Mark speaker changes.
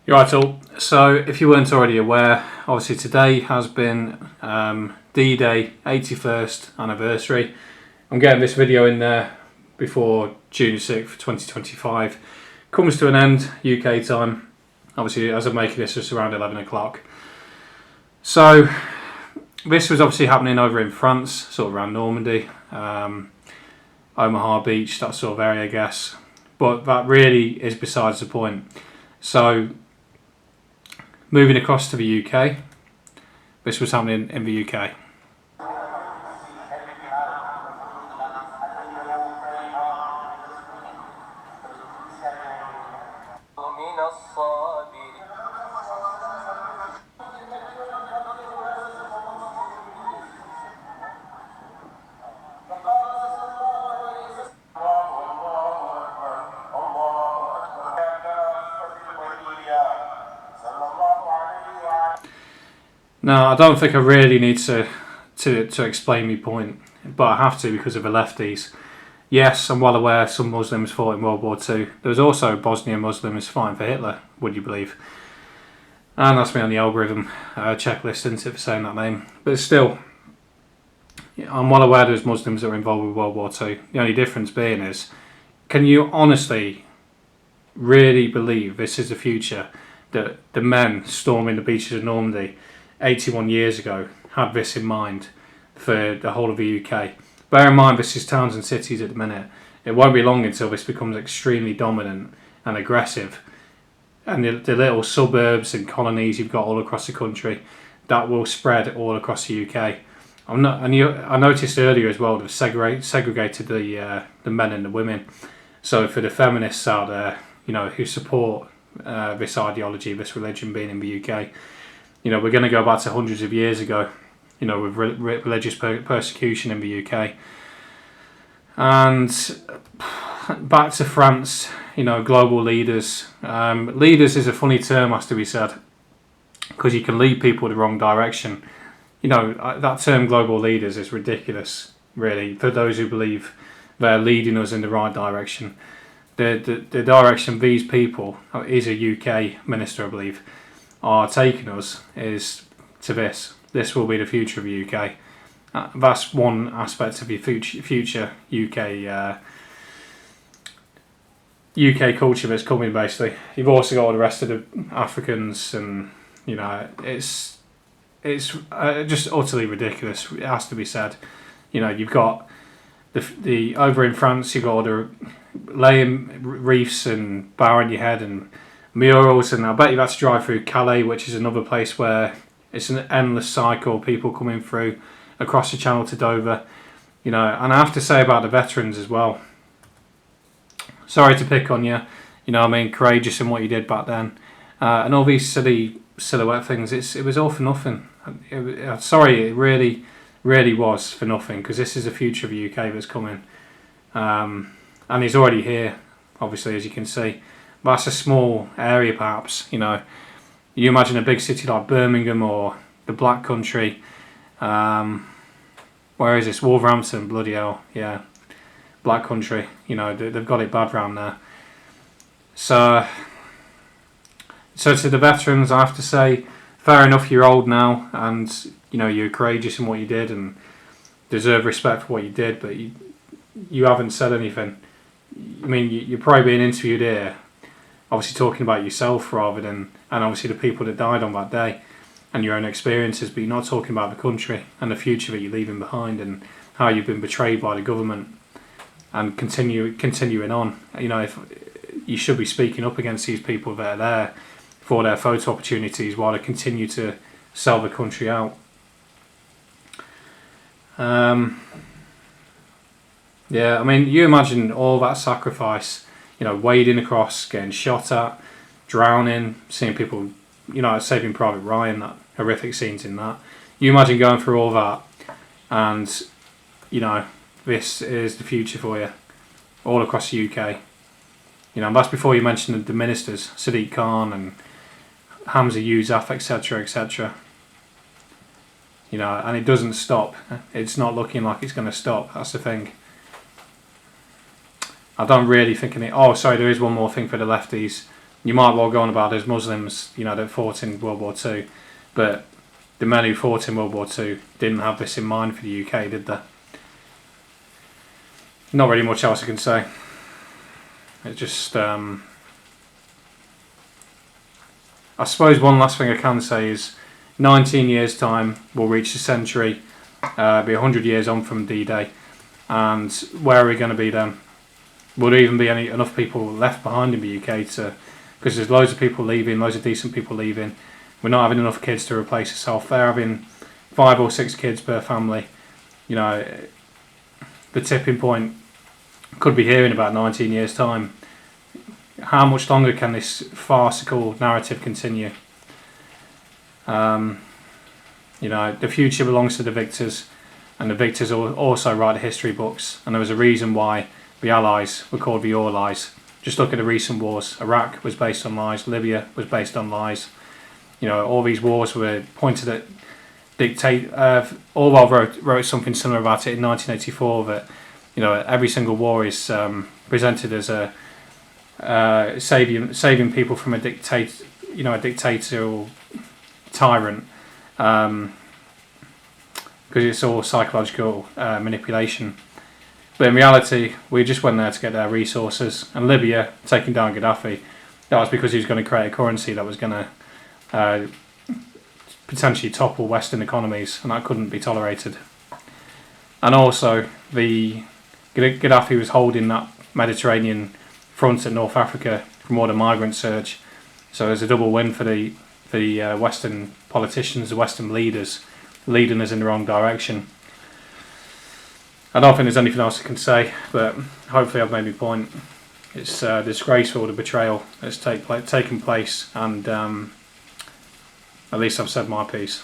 Speaker 1: You're right, all. So, if you weren't already aware, obviously today has been D-Day 81st anniversary. I'm getting this video in there before June 6th, 2025 comes to an end, UK time. Obviously, as I'm making this, it's around 11 o'clock. So, this was obviously happening over in France, sort of around Normandy, Omaha Beach, that sort of area, I guess. But that really is besides the point. So, moving across to the UK, this was happening in the UK. Now, I don't think I really need to explain my point, but I have to because of the lefties. Yes, I'm well aware some Muslims fought in World War II. There was also Bosnian Muslims fighting for Hitler, would you believe? And that's me on the algorithm checklist, isn't it, for saying that name. But still, I'm well aware there's Muslims that were involved with World War II. The only difference being is, can you honestly really believe this is the future? That the men storming the beaches of Normandy 81 years ago had this in mind for the whole of the UK. Bear in mind, this is towns and cities at the minute. It won't be long until this becomes extremely dominant and aggressive. And the little suburbs and colonies you've got all across the country, that will spread all across the UK. I noticed earlier as well, they've segregated the men and the women. So for the feminists out there, who support this ideology, this religion being in the UK, we're going to go back to hundreds of years ago, with religious persecution in the UK. And back to France, global leaders. Leaders is a funny term, has to be said, because you can lead people the wrong direction. That term global leaders is ridiculous, really, for those who believe they're leading us in the right direction. The direction these people, is a UK minister, I believe, are taking us is to this. This will be the future of the UK. That's one aspect of your future UK culture that's coming, basically. You've also got all the rest of the Africans, and it's just utterly ridiculous. It has to be said. You've got the over in France, you've got all the laying reefs and bowing your head and murals, and I bet you've had to drive through Calais, which is another place where it's an endless cycle, people coming through across the channel to Dover. And I have to say about the veterans as well. Sorry to pick on you, courageous in what you did back then, and all these silly silhouette things. It was all for nothing. Sorry, it really, really was for nothing, because this is the future of the UK that's coming, and he's already here, obviously, as you can see. That's a small area, perhaps. You imagine a big city like Birmingham or the Black Country. Where is this? Wolverhampton, bloody hell, yeah. Black Country, they've got it bad round there. So to the veterans, I have to say, fair enough, you're old now, and you're courageous in what you did and deserve respect for what you did, but you haven't said anything. You're probably being interviewed here, obviously talking about yourself rather than, and obviously the people that died on that day and your own experiences, but you're not talking about the country and the future that you're leaving behind and how you've been betrayed by the government and continuing on. If you should be speaking up against these people that are there for their photo opportunities while they continue to sell the country out. You imagine all that sacrifice, wading across, getting shot at, drowning, seeing people, Saving Private Ryan, that horrific scenes in that. You imagine going through all that, and this is the future for you, all across the UK. And that's before you mention the ministers, Sadiq Khan and Hamza Yousaf, etc., etc. And it doesn't stop. It's not looking like it's going to stop. That's the thing. I don't really think there is one more thing for the lefties. You might well go on about those Muslims, that fought in World War Two, but the men who fought in World War Two didn't have this in mind for the UK, did they? Not really much else I can say. It just, I suppose one last thing I can say is 19 years' time we'll reach the century, be 100 years on from D-Day, and where are we going to be then? Will there even be enough people left behind in the UK to, because there's loads of people leaving, loads of decent people leaving. We're not having enough kids to replace itself. They're having 5 or 6 kids per family. The tipping point could be here in about 19 years' time. How much longer can this farcical narrative continue? The future belongs to the victors, and the victors also write the history books. And there was a reason why the Allies were called the Allies. Just look at the recent wars. Iraq was based on lies. Libya was based on lies. All these wars were pointed at dictate. Orwell wrote something similar about it in 1984. That every single war is presented as a saving people from a dictatorial tyrant, because it's all psychological manipulation. But in reality, we just went there to get their resources. And Libya, taking down Gaddafi, that was because he was going to create a currency that was going to potentially topple Western economies, and that couldn't be tolerated. And also, Gaddafi was holding that Mediterranean front in North Africa from all the migrant surge. So there's a double win for the Western politicians, the Western leaders, leading us in the wrong direction. I don't think there's anything else I can say, but hopefully I've made my point. It's disgraceful, the betrayal that's taken place, and at least I've said my piece.